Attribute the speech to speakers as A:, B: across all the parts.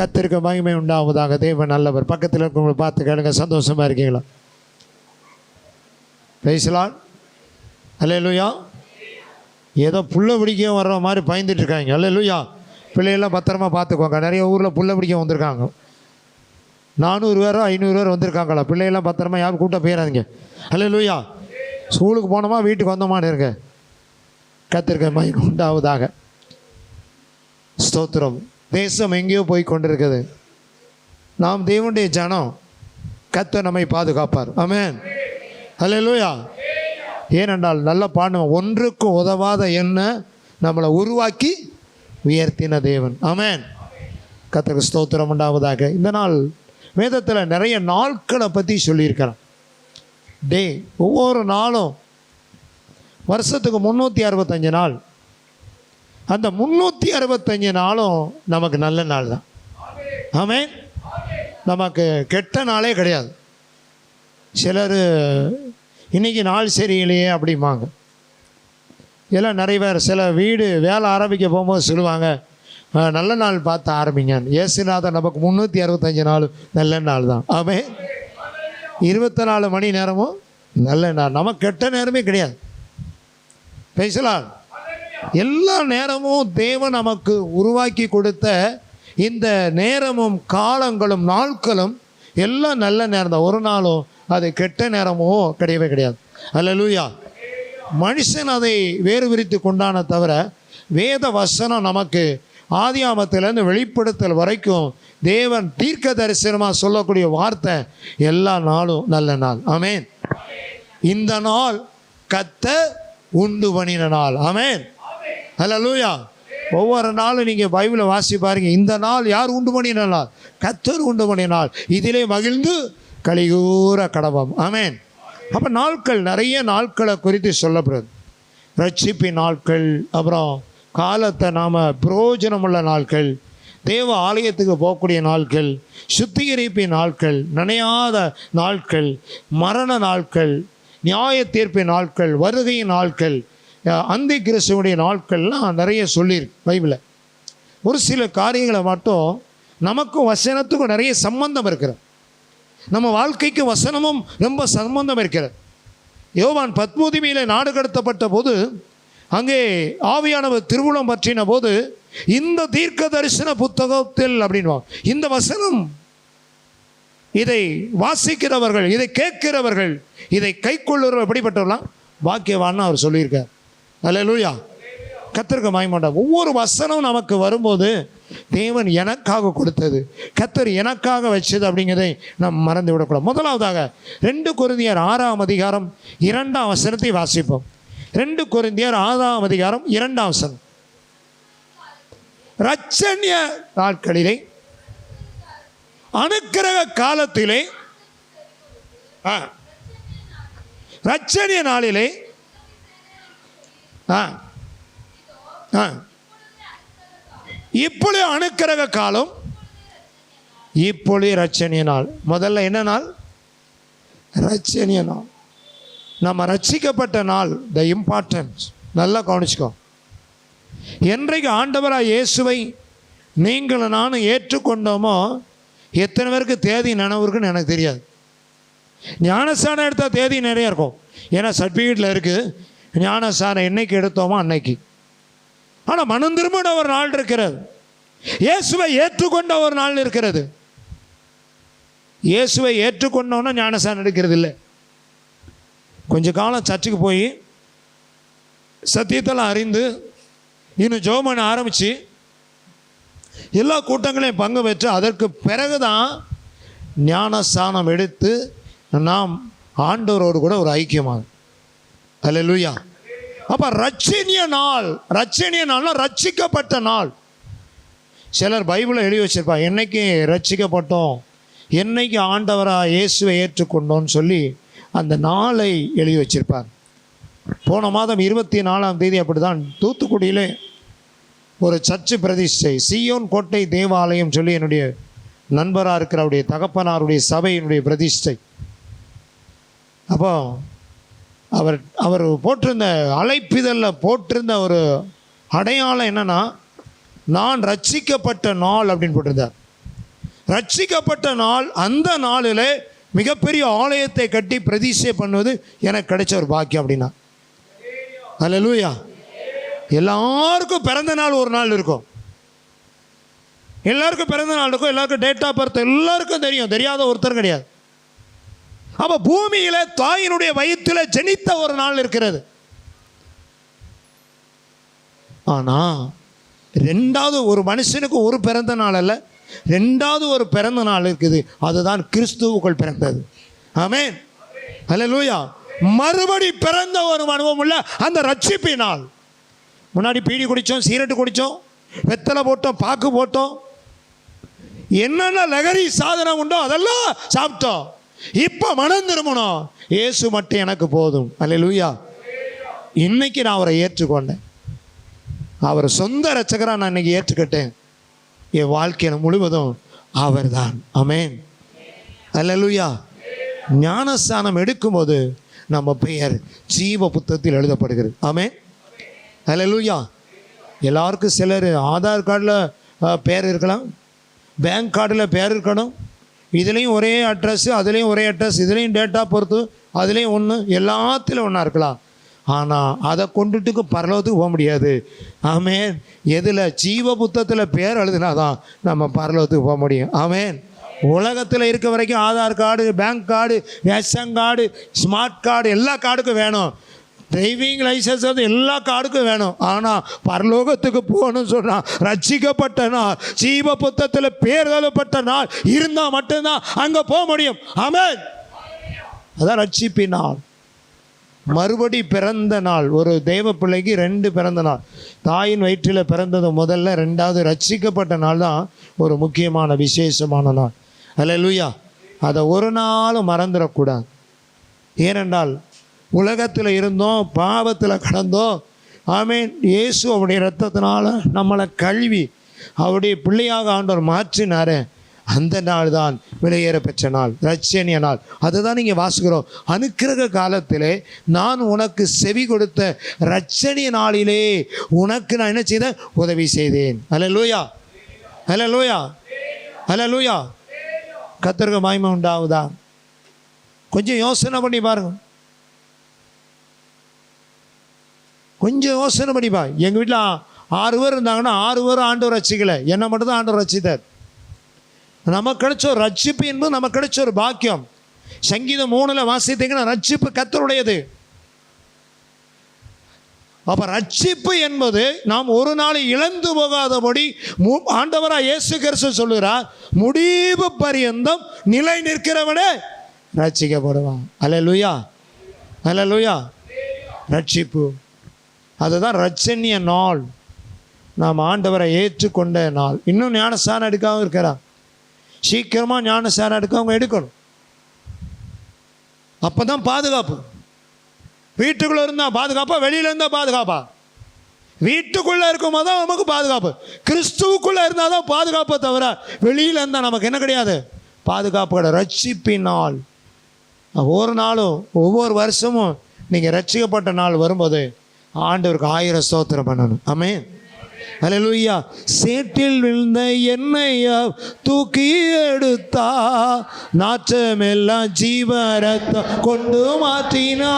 A: கர்த்தருக்கு மகிமை உண்டாவதாக. தேவன் நல்லவர். பக்கத்தில் இருக்கவங்களை பார்த்து கேளுங்க, சந்தோஷமாக இருக்கீங்களா? Praise the lord. அல்லேலூயா. ஏதோ புள்ள பிடிக்க வர்ற மாதிரி பயந்துட்டு இருக்காங்க. அல்லேலூயா. பிள்ளைகள்லாம் பத்திரமா பார்த்துக்குவாங்க. நிறைய ஊரில் புள்ள பிடிக்க வந்திருக்காங்க. 400 பேரோ 500 பேர் வந்திருக்காங்களா. பிள்ளைகள்லாம் பத்திரமா யாரும் கூட்டம் போயிடாதீங்க. அல்லேலூயா. ஸ்கூலுக்கு போனோமா வீட்டுக்கு வந்தோமான்னு இருங்க. கர்த்தருக்கு மகிமை உண்டாவதாக. ஸ்தோத்திரம். தேசம் எங்கேயோ போய் கொண்டிருக்குது. நாம் தேவனுடைய ஜனம். கர்த்தர் நம்மை பாதுகாப்பார். ஆமென். அல்லேலூயா. ஏனென்றால் நல்ல பாடுவோம். ஒன்றுக்கு உதவாத என்ன நம்மளை உருவாக்கி உயர்த்தின தேவன். ஆமென். கர்த்தருக்கு ஸ்தோத்திரம் உண்டாவதாக. இந்த நாள் வேதத்தில் நிறைய நாட்களை பற்றி சொல்லியிருக்கிறோம். டே ஒவ்வொரு நாளும் வருஷத்துக்கு 365 நாள். அந்த 365 நாளும் நமக்கு நல்ல நாள் தான். ஆமென். நமக்கு கெட்ட நாளே கிடையாது. சிலர் இன்றைக்கி நாள் சரியில்லையே அப்படிம்பாங்க. எல்லாம் நிறைய பேர் சில வீடு வேலை ஆரம்பிக்க போகும்போது சொல்லுவாங்க, நல்ல நாள் பார்த்து ஆரம்பிங்கன்னு. இயேசுநாதர் நமக்கு 365 நாள் நல்ல நாள் தான். ஆமென். 24 மணி நேரமும் நல்ல நாள். நமக்கு கெட்ட நேரமே கிடையாது. பேசலாம். எல்லா நேரமும் தேவன் நமக்கு உருவாக்கி கொடுத்த இந்த நேரமும் காலங்களும் நாட்களும் எல்லாம் நல்ல நேரம் தான். ஒரு நாளும் அது கெட்ட நேரமோ கிடையவே கிடையாது. அல்லேலூயா. மனுஷன் அதை வேறு விரித்து கொண்டான தவிர வேத வசனம் நமக்கு ஆதியாமத்திலேருந்து வெளிப்படுத்தல் வரைக்கும் தேவன் தீர்க்க தரிசனமாக சொல்லக்கூடிய வார்த்தை எல்லா நாளும் நல்ல நாள். ஆமென். இந்த நாள் கர்த்தர் உண்டு பண்ணின நாள். ஆமென். அல்லேலூயா. ஒவ்வொரு நாளும் நீங்கள் பைபிளை வாசி பாருங்க. இந்த நாள் யார் உண்டு பண்ணின நாள்? கர்த்தர் உண்டு பண்ணின நாள். இதிலே மகிழ்ந்து கலிகூர கடவம். ஆமென். அப்போ நாட்கள் நிறைய நாட்களை குறித்து சொல்லப்படுது. ரட்சிப்பின் நாட்கள், அப்புறம் காலத்தை நாம் பிரயோஜனமுள்ள நாட்கள், தேவ ஆலயத்துக்கு போகக்கூடிய நாட்கள், சுத்திகரிப்பின் நாட்கள், நினையாத நாட்கள், மரண நாட்கள், நியாய தீர்ப்பின் நாட்கள், வருகையின் நாட்கள், அந்தி கிறிஸ்துவுடைய நாட்கள்லாம் நிறைய சொல்லியிருக்கு பைபிளில். ஒரு சில காரியங்களை மட்டும் நமக்கும் வசனத்துக்கும் நிறைய சம்பந்தம் இருக்கிறது. நம்ம வாழ்க்கைக்கு வசனமும் ரொம்ப சம்பந்தம் இருக்கிறது. யோவான் பத்மோதிமையில் நாடு கடத்தப்பட்ட போது அங்கே ஆவியானவர் திருவுளம் பற்றின போது இந்த தீர்க்க தரிசன புத்தகத்தில் அப்படின்வாங்க. இந்த வசனம் இதை வாசிக்கிறவர்கள், இதை கேட்கிறவர்கள், இதை கை கொள்ளுறவர் எப்படிப்பட்டவர்களாம் வாக்கியவான்னு அவர் சொல்லியிருக்கார். அல்லேலூயா. கர்த்தருக்கு மகிமை. ஒவ்வொரு வசனம் நமக்கு வரும்போது தேவன் எனக்காக கொடுத்தது, கர்த்தர் எனக்காக வச்சது அப்படிங்கிறதை நாம் மறந்து விடக்கூடாது. முதலாவதாக 2 கொரிந்தியர் 6ஆம் அதிகாரம் 2ஆம் வசனத்தை வாசிப்போம். 2 கொரிந்தியர் 6ஆம் அதிகாரம் 2ஆம் வசனம். இரட்சணிய நாட்களிலே, அனுக்கிரக காலத்திலே, இரட்சணிய நாளிலே, இப்பொழுது அனுக்கிரக காலம், இப்பொழுது இரட்சணிய நாள். முதல்ல என்ன நாள்? இரட்சணிய நாள். நம்ம ரட்சிக்கப்பட்ட நாள். த இம்பார்ட்டன்ஸ் நல்லா கவனிச்சுக்கோ. என்றைக்கு ஆண்டவராக இயேசுவை நீங்களும் நானும் ஏற்றுக்கொண்டோமோ, எத்தனை பேருக்கு தேதி நினைவு இருக்குன்னு எனக்கு தெரியாது. ஞானஸ்தானம் எடுத்தால் தேதி நிறைய இருக்கும். ஏன்னா சர்டிஃபிகேட்டில் இருக்குது ஞானஸ்தானம் என்னைக்கு எடுத்தோமோ அன்னைக்கு. ஆனால் மனம் திரும்பின ஒரு நாள் இருக்கிறது. இயேசுவை ஏற்றுக்கொண்ட ஒரு நாள் இருக்கிறது. இயேசுவை ஏற்றுக்கொண்டோன்னா ஞானஸ்தானம் எடுக்கிறது இல்லை. கொஞ்ச காலம் சர்ச்சுக்கு போய் சத்தியத்தெல்லாம் அறிந்து இன்னும் ஜெபம் பண்ண ஆரம்பித்து எல்லா கூட்டங்களையும் பங்கு பெற்று அதற்கு பிறகுதான் ஞானஸ்தானம் எடுத்து நாம் ஆண்டவரோடு கூட ஒரு ஐக்கியமாகும். அல்லேலூயா. அப்போ ரட்சணிய நாள். ரட்சணிய நாள்னா ரட்சிக்கப்பட்ட நாள். சிலர் பைபிளை எழுதி வச்சிருப்பாங்க, என்னைக்கு ரட்சிக்கப்பட்டோம், என்னைக்கு ஆண்டவராக இயேசுவை ஏற்றுக்கொண்டோன்னு சொல்லி அந்த நாளை எழுதி வச்சிருப்பார். போன மாதம் 24ஆம் தேதி அப்படி தான் தூத்துக்குடியில் ஒரு சர்ச்சு பிரதிஷ்டை, சீயோன் கோட்டை தேவாலயம் சொல்லி என்னுடைய நண்பராக இருக்கிற அவருடைய தகப்பனாருடைய சபையினுடைய பிரதிஷ்டை. அப்போ அவர் போட்டிருந்த அழைப்பிதழில் போட்டிருந்த ஒரு அடையாளம் என்னென்னா, நான் ரட்சிக்கப்பட்ட நாள் அப்படின்னு போட்டிருந்தார். ரட்சிக்கப்பட்ட நாள், அந்த நாளில் மிகப்பெரிய ஆலயத்தை கட்டி பிரதிஷ்டை பண்ணுவது எனக்கு கிடைச்ச ஒரு பாக்கியம் அப்படின்னா. அல்லேலூயா. எல்லாருக்கும் பிறந்த நாள் ஒரு நாள் இருக்கும், எல்லாருக்கும் பிறந்த நாள் இருக்கும், எல்லாருக்கும் டேட் ஆஃப் பர்த் எல்லாருக்கும் தெரியும், தெரியாத ஒருத்தர் கிடையாது. அப்போ பூமியில தாயினுடைய வயிற்றில் ஜனித்த ஒரு நாள் இருக்கிறது. ஆனால் ரெண்டாவது ஒரு மனுஷனுக்கு ஒரு பிறந்த நாள் அல்ல, ரெண்டாவது ஒரு பிறந்த நாள் இருக்குது, அதுதான் கிறிஸ்துவுக்குள் பிறந்தது. ஆமென், அல்லேலூயா. மறுபடி பிறந்த ஒரு அனுபவம் உள்ள அந்த ரட்சிப்பினால். முன்னாடி பீடி குடித்தோம், சீரட்டு குடித்தோம், வெத்தலை போட்டோம், பாக்கு போட்டோம், என்னென்ன லகரி சாதனம் உண்டோ அதெல்லாம் சாப்பிட்டோம். இப்போ மனம் திரும்பணும், இயேசு மட்டும் எனக்கு போதும். அல்லேலூயா. இன்னைக்கு நான் அவரை ஏற்றுக்கொண்டேன், அவர் சொந்த ரட்சகராக நான் இன்னைக்கு ஏற்றுக்கிட்டேன். என் வாழ்க்கையில் முழுவதும் அவர் தான். ஆமென், அல்லேலூயா. ஞானஸ்தானம் எடுக்கும்போது நம்ம பெயர் ஜீவ புத்தகத்தில் எழுதப்படுகிறது. ஆமென், அல்லேலூயா. எல்லாருக்கும் சிலர் ஆதார் கார்டில் பேர் இருக்கலாம், பேங்க் கார்டில் பேர் இருக்கணும், இதுலேயும் ஒரே அட்ரஸ்ஸு, அதுலேயும் ஒரே அட்ரஸ், இதுலேயும் டேட்டா பொறுத்து, அதுலேயும் ஒன்று, எல்லாத்திலும் ஒன்றா இருக்கலாம். ஆனால் அதை கொண்டுட்டுக்கு பரலோகத்துக்கு போக முடியாது. ஆமென். எதில்? ஜீவ புத்தகத்தில் பேர் எழுதுனா தான் நம்ம பரலோகத்துக்கு போக முடியும். ஆமென். உலகத்தில் இருக்க வரைக்கும் Aadhaar card, bank card, ration card, smart card, எல்லா கார்டுக்கும் வேணும். டிரைவிங் லைசன்ஸ் வந்து எல்லா கார்டுக்கும் வேணும். ஆனால் பரலோகத்துக்கு போகணும்னு சொன்னால் ரட்சிக்கப்பட்ட நாள், ஜீவ புத்தகத்தில் பேர் எழுதப்பட்ட நாள் இருந்தால் மட்டும்தான் அங்கே போக முடியும். ஆமென். அதான் ரட்சிப்பின் நாள், மறுபடி பிறந்த நாள். ஒரு தேவ பிள்ளைக்கு 2 பிறந்த நாள். தாயின் வயிற்றில் பிறந்தது முதல்ல, 2வது ரட்சிக்கப்பட்ட நாள் தான் ஒரு முக்கியமான விசேஷமான நாள். அல்லேலூயா. அதை ஒரு நாளும் மறந்துடக்கூடாது. ஏனென்றால் உலகத்தில் இருந்தோம், பாவத்தில் கடந்தோம். ஆமென். இயேசு அவருடைய இரத்தத்தினால நம்மளை கழுவி அவருடைய பிள்ளையாக ஆண்டவர் மாற்றினாரே, அந்த நாள் தான் விலையேற பெற்ற நாள், ரட்சணிய நாள். அதுதான் நீங்கள் வாசிக்கிறோம். அனுக்கிரக காலத்திலே நான் உனக்கு செவி கொடுத்த ரட்சணிய நாளிலே உனக்கு நான் என்ன செய்தேன்? உதவி செய்தேன். அல்லேலூயா, அல்லேலூயா, அல்லேலூயா. கர்த்தருக்கு மகிமை உண்டாகுதா? கொஞ்சம் யோசனை பண்ணி பாருங்க, கொஞ்சம் யோசனை பண்ணிப்பா. எங்கள் வீட்டில் 6 பேர் இருந்தாங்கன்னா 6 பேரும் ஆண்டவர் ரட்சிக்கலை, என்னை மட்டும்தான் ஆண்டவர் ரட்சித்தார். நமக்கு கிடைச்ச ஒரு ரட்சிப்பு என்பது நமக்கு கிடைச்ச ஒரு பாக்கியம். சங்கீதம் 3 வாசித்தீங்கன்னா ரட்சிப்பு கர்த்தருடையது. அப்போ ரட்சிப்பு என்பது நாம் ஒரு நாள் இழந்து போகாதபடி ஆண்டவராக இயேசு கிறிஸ்து சொல்லுகிறார், முடிவு பரியந்தம் நிலை நிற்கிறவனே ரட்சிக்கப்படுவான். அல்லேலூயா, அல்லேலூயா. ரட்சிப்பு, அதுதான் ரட்சணிய நாள், நாம் ஆண்டவரை ஏற்றுக்கொண்ட நாள். இன்னும் ஞானஸ்தானம் எடுக்காமல் இருக்கிறார், சீக்கிரமாக ஞானஸ்தானம் எடுக்க எடுக்கணும். அப்போ தான் பாதுகாப்பு. வீட்டுக்குள்ளே இருந்தால் பாதுகாப்பா, வெளியில் இருந்தால் பாதுகாப்பா? வீட்டுக்குள்ளே இருக்கும்போது தான் நமக்கு பாதுகாப்பு. கிறிஸ்துவுக்குள்ளே இருந்தால் தான் பாதுகாப்பை தவிர வெளியில் இருந்தால் நமக்கு என்ன கிடையாது? பாதுகாப்பு கிடையாது. ரட்சிப்பின் நாள் ஒரு நாளும், ஒவ்வொரு வருஷமும் நீங்கள் ரட்சிக்கப்பட்ட நாள் வரும்போது ஆண்டவருக்கு 1000 ஸ்தோத்திரம் பண்ணணும். ஆமென், அல்லேலூயா. சேற்றில் விழுந்த எண்ணெயை தூக்கி எடுத்தா, நாற்றமெல்லாம் ஜீவரத்தம் கொண்டு மாற்றினா.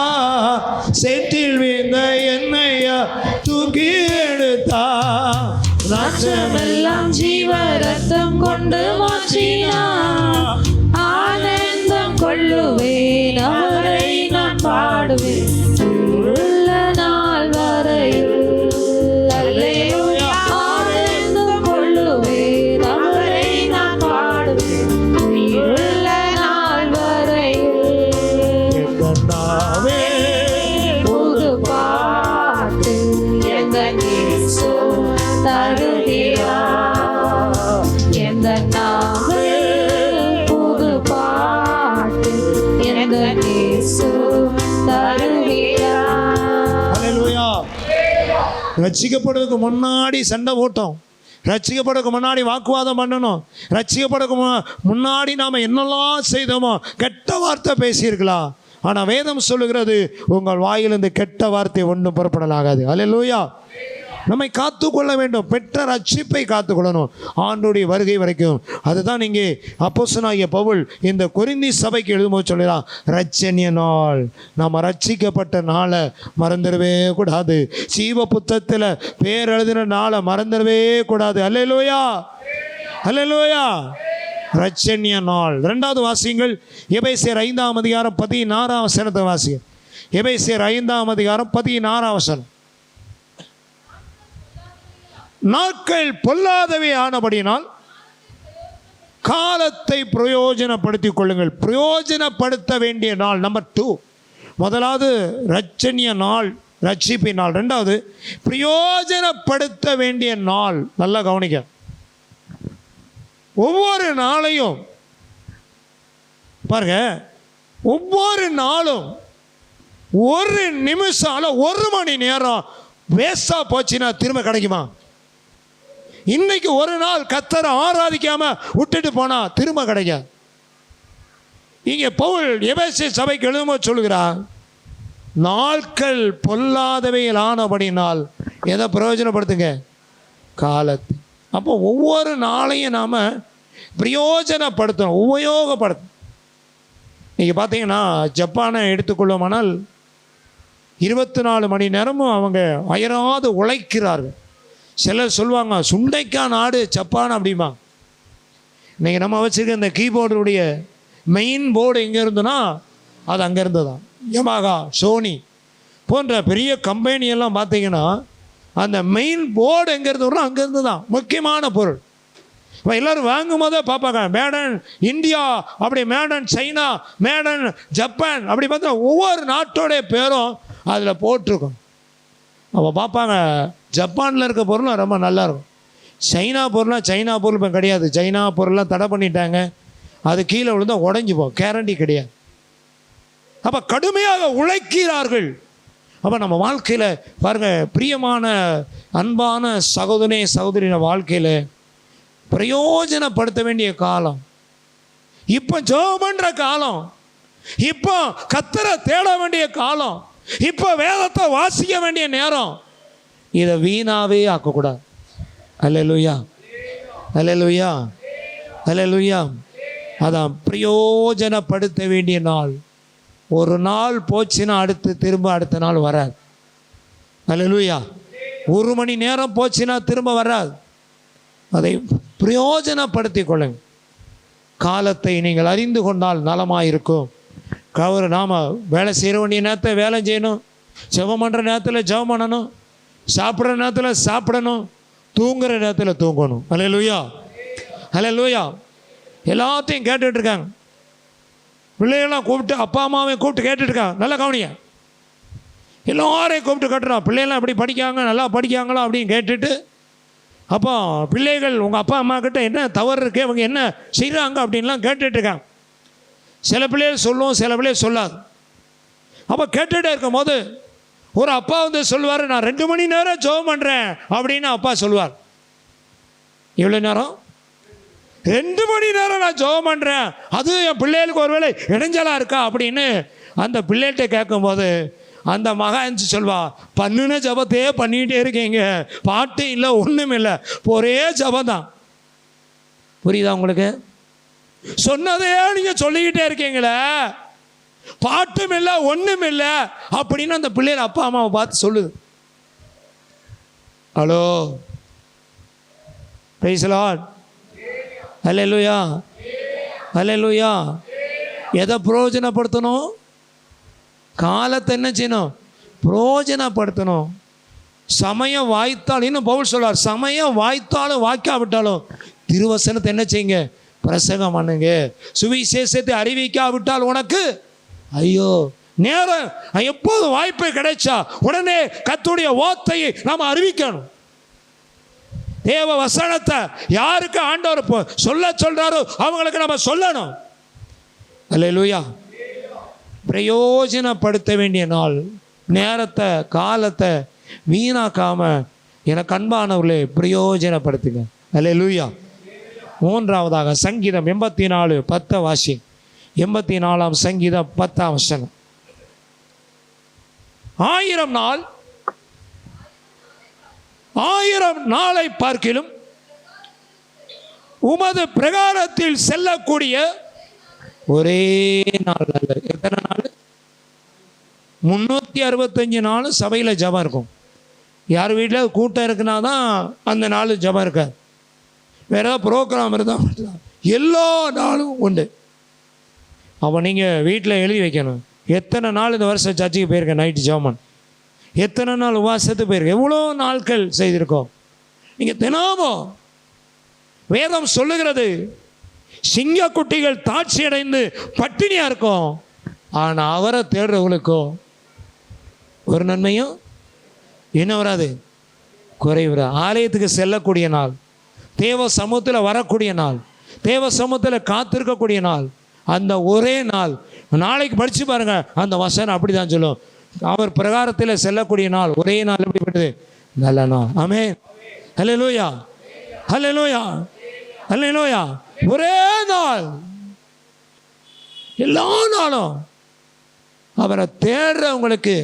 A: சேற்றில் விழுந்த எண்ணெயை தூக்கி எடுத்தா,
B: நாற்றமெல்லாம் ஜீவரத்தம் கொண்டு மாற்றினா. ஆனந்தம் கொள்ளுவேன், அவரை நான் பாடுவேன் உள்ள நாள் வரையில்.
A: ரட்சிக்கப்படுறதுக்கு முன்னாடி சண்டை போட்டோம், ரட்சிக்கப்படுறதுக்கு முன்னாடி வாக்குவாதம் பண்ணணும், ரட்சிக்கப்படுறதுக்கு முன்னாடி நாம் என்னெல்லாம் செய்தோமோ கெட்ட வார்த்தை பேசியிருக்கலாம். ஆனால் வேதம் சொல்லுகிறது, உங்கள் வாயிலிருந்து கெட்ட வார்த்தை ஒன்றும் புறப்படலாகாது. அல்லேலூயா, நம்மை காத்துக்கொள்ள வேண்டும். பெற்ற ரட்சிப்பை காத்துக்கொள்ளணும் ஆண்டோடைய வருகை வரைக்கும். அதுதான் இங்கே அப்போஸ்தலனாகிய பவுல் இந்த கொரிந்தி சபைக்கு எழுதும்போது சொல்கிறான், ரட்சணிய நாள். நாம் ரட்சிக்கப்பட்ட நாளை மறந்துடவே கூடாது. ஜீவ புத்தகத்தில் பேர் எழுதின நாளை மறந்துடவே கூடாது. அல்லேலூயா, அல்லேலூயா. ரட்சணிய நாள். 2வது வாசியங்கள் எபேசியர் 5ஆம் அதிகாரம் 16ஆம் வசனத்தை வாசிங்க. எபேசியர் 5ஆம் அதிகாரம் 16ஆம் வசனம். நாட்கள் பொல்லாதவை ஆனபடினால் காலத்தை பிரயோஜனப்படுத்திக் கொள்ளுங்கள். பிரயோஜனப்படுத்த வேண்டிய நாள். நம்பர் 2, முதலாவது ரட்சணிய நாள், ரட்சிப்பின் நாள். 2வது பிரயோஜனப்படுத்த வேண்டிய நாள். நல்லா கவனிக்க. ஒவ்வொரு நாளையும் பாருங்க, ஒவ்வொரு நாளும் ஒரு நிமிஷம், 1 மணி நேரம் வேஸ்டா போச்சுன்னா திரும்ப கிடைக்குமா? இன்னைக்கு ஒரு நாள் கர்த்தரை ஆராதிக்காம விட்டுட்டு போனா திரும்ப கிடைக்காது. இங்கே பவுல் எபேசிய சபைக்கு எழுதும்போது சொல்கிறார், நாட்கள் பொல்லாதவையில் ஆனபடினால் எதை பிரயோஜனப்படுத்துங்க? காலத்தை. அப்போ ஒவ்வொரு நாளையும் நாம் பிரயோஜனப்படுத்தணும், உபயோகப்படுத்தணும். நீங்கள் பார்த்தீங்கன்னா ஜப்பானை எடுத்துக்கொள்ளுமானால் 24 மணி நேரமும் அவங்க அயராது உழைக்கிறார்கள். சிலர் சொல்லுவாங்க சுண்டைக்காய் நாடு ஜப்பான் அப்படிமா. இன்றைக்கி நம்ம வச்சுருக்க இந்த கீபோர்டுடைய மெயின் போர்டு எங்கே இருந்ததுன்னா அது அங்கேருந்து தான். யமாகா, சோனி போன்ற பெரிய கம்பெனியெல்லாம் பார்த்தீங்கன்னா அந்த மெயின் போர்டு எங்கே இருந்ததுன்னா அங்கேருந்து தான் முக்கியமான பொருள். இப்போ எல்லோரும் வாங்கும் போதே பார்ப்பாங்க மேடன் இந்தியா, அப்படி மேடன் சைனா, மேடன் ஜப்பான், அப்படி பார்த்தா ஒவ்வொரு நாட்டோடைய பேரும் அதில் போட்டிருக்கும். அப்போ பார்ப்பாங்க ஜப்பானில் இருக்க பொருளும் ரொம்ப நல்லாயிருக்கும். சைனா பொருள்லாம் சைனா பொருள் இப்போ கிடையாது. சைனா பொருள்லாம் தடை பண்ணிட்டாங்க. அது கீழே விழுந்தால் உடஞ்சி போகும், கேரண்டி கிடையாது. அப்போ கடுமையாக உழைக்கிறார்கள். அப்போ நம்ம வாழ்க்கையில் பாருங்கள், பிரியமான அன்பான சகோதரனே சகோதரின வாழ்க்கையில் பிரயோஜனப்படுத்த வேண்டிய காலம் இப்போ. ஜெபம் பண்ணுற காலம் இப்போ. கர்த்தரை தேட வேண்டிய காலம் இப்போ. வேதத்தை வாசிக்க வேண்டிய நேரம். இதை வீணாவே ஆக்கக்கூடாது. அல்லேலூயா, அல்லேலூயா, அல்லேலூயா. அதான் பிரயோஜனப்படுத்த வேண்டிய நாள். ஒரு நாள் போச்சுன்னா திரும்ப அடுத்த நாள் வராது. அல்லேலூயா. 1 மணி நேரம் போச்சுன்னா திரும்ப வராது. அதை பிரயோஜனப்படுத்தி கொள்ளுங்க. காலத்தை நீங்கள் அறிந்து கொண்டால் நலமாயிருக்கும். நாம் வேலை செய்ய வேண்டிய நேரத்தை வேலை செய்யணும், ஜெபம் பண்ணுற நேரத்தில் ஜெபம் பண்ணணும், சாப்பிட்ற நேரத்தில் சாப்பிடணும், தூங்குகிற நேரத்தில் தூங்கணும். அல்லேலூயா, அல்லேலூயா. எல்லாத்தையும் கேட்டுட்ருக்காங்க. பிள்ளைகள்லாம் கூப்பிட்டு அப்பா அம்மாவையும் கூப்பிட்டு கேட்டுட்ருக்காங்க. நல்லா கவனிங்க. எல்லாரையும் கூப்பிட்டு கேட்டுறான், பிள்ளைகள்லாம் எப்படி படிக்காங்க, நல்லா படிக்காங்களா அப்படின்னு கேட்டுட்டு, அப்போ பிள்ளைகள் உங்கள் அப்பா அம்மா கிட்ட என்ன தவறு இருக்கு, அவங்க என்ன செய்கிறாங்க அப்படின்லாம் கேட்டுட்ருக்காங்க. சில பிள்ளைகள் சொல்லுவோம், சில பிள்ளைகள் சொல்லாது. அப்போ கேட்டுகிட்டே இருக்கும் போது ஒரு அப்பா வந்து சொல்லுவார், நான் 2 மணி நேரம் ஜெபம் பண்ணுறேன் அப்படின்னு அப்பா சொல்லுவார். எவ்வளோ நேரம்? 2 மணி நேரம் நான் ஜெபம் பண்ணுறேன், அது என் பிள்ளைகளுக்கு ஒருவேளை இடைஞ்சலாக இருக்கா அப்படின்னு அந்த பிள்ளைகிட்ட கேட்கும்போது அந்த மகன் சொல்வா, பண்ணின ஜபத்தையே பண்ணிகிட்டே இருக்கீங்க, பாட்டு இல்லை ஒன்றும் இல்லை, ஒரே ஜபம் தான். புரியுதா உங்களுக்கு? சொன்னதையே நீங்கள் சொல்லிக்கிட்டே இருக்கீங்களே, பாட்டும் இல்லை ஒன்றும் இல்லை அப்படின்னு அந்த பிள்ளைகள் அப்பா அம்மாவை பார்த்து சொல்லுது. ஹலோ, பிரைஸ் தி லார்ட், அல்லேலூயா, அல்லேலூயா. எதை பிரயோஜனப்படுத்தணும்? காலத்தை என்ன செய்யணும்? பிரயோஜனப்படுத்தணும். சமயம் வாய்த்தால், இன்னும் பவுல் சொல்றார், சமயம் வாய்த்தாலும் வாய்க்காவிட்டாலும் திருவசனத்தை என்ன செய்யுங்க? பிரசங்கம் பண்ணுங்க. சுவிசேஷத்தை அறிவிக்காவிட்டால் உனக்கு ஐயோ. நேரம் எப்போது வாய்ப்பு கிடைச்சா உடனே கர்த்தருடைய வார்த்தையை நாம் அறிவிக்கணும். தேவ வசனத்தை யாருக்கு ஆண்டவர் சொல்ல சொல்றாரோ அவங்களுக்கு நம்ம சொல்லணும். அல்லேலூயா. பிரயோஜனப்படுத்த வேண்டிய நாள். நேரத்தை காலத்தை வீணாக்காம எனக்கு அன்பானவர்களே பிரயோஜனப்படுத்துங்க. அல்லேலூயா. 3வதாக சங்கீதம் 84:10 வாசி. 84ஆம் சங்கீதம் 10ஆம் வசனம். 1000 நாள் 1000 நாளை பார்க்கிலும் உமது பிரகாரத்தில் செல்லக்கூடிய ஒரே நாள் நல்லது. எத்தனை நாள்? 365 நாள் சபையில் ஜபம் இருக்கும். யார் வீட்டில் கூட்டம் இருக்குன்னா தான் அந்த நாள் ஜபம் இருக்காது. வேறு ஏதாவது ப்ரோக்ராம் இருந்தால் மட்டும்தான். எல்லா நாளும் உண்டு. அப்போ நீங்கள் வீட்டில் எழுதி வைக்கணும், எத்தனை நாள் இந்த வருஷம் சர்ச்சுக்கு போயிருக்கேன் நைட்டு ஜபம், எத்தனை நாள் உபவாசத்துக்கு போயிருக்கேன், எவ்வளோ நாட்கள் செய்திருக்கோம். நீங்கள் தினமும் வேதம் சொல்லுகிறது, சிங்கக்குட்டிகள் தாட்சி அடைந்து பட்டினியாக இருக்கும், ஆனால் அவரை தேடுறவங்களுக்கோ ஒரு நன்மையும் என்ன வராது, குறைவு. ஆலயத்துக்கு செல்லக்கூடிய நாள், தேவ சமூகத்தில் வரக்கூடிய நாள், தேவ சமூகத்தில் காத்திருக்கக்கூடிய நாள், அந்த ஒரே நாள். நாளைக்கு படித்து பாருங்கள், அந்த வசனம் அப்படி தான் சொல்லும். அவர் பிரகாரத்தில் செல்லக்கூடிய நாள், ஒரே நாள் எப்படிப்பட்டது? நல்ல நாள். ஆமென். ஹல்லேலூயா, ஹல்லேலூயா, ஹல்லேலூயா. ஒரே நாள், எல்லா நாளும் அவரை தேடுறவங்களுக்கு,